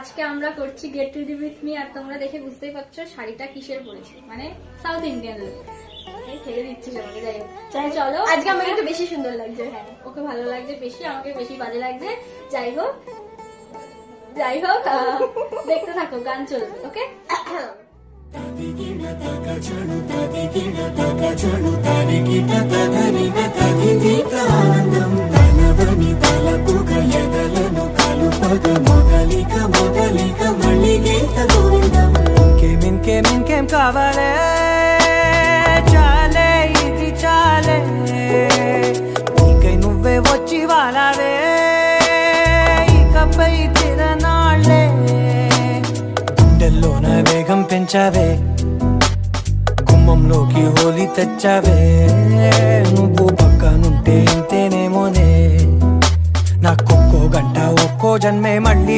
আজকে আমরা করছি গেট রেডি উইথ মি। আর তোমরা দেখে বুঝতেই পারছো শাড়িটা কিসের পরেছি, মানে সাউথ ইন্ডিয়ান লুক। ঠেলে দিচ্ছি আমাকে, যাই হোক চলো। আজকে আমাকে একটু বেশি সুন্দর লাগছে। হ্যাঁ, ওকে ভালো লাগছে বেশি, আমাকে বেশি বাজে লাগছে। যাই হোক দেখতে থাকো, গান চলবে। ওকে, ఇంకేం కావాలే చాలే ఇది చాలే నీకై నువ్వే వచ్చి వాలావే ఇకపై తిరనాళ్ళే గుండెల్లోన వేగం పెంచావే గుమ్మంలోకి హోలీ తెచ్చావే నువ్వు పక్కనుంటే ఇంతేనేమోనే నాకొక్కో గంట ఒక్కో జన్మే మళ్ళీ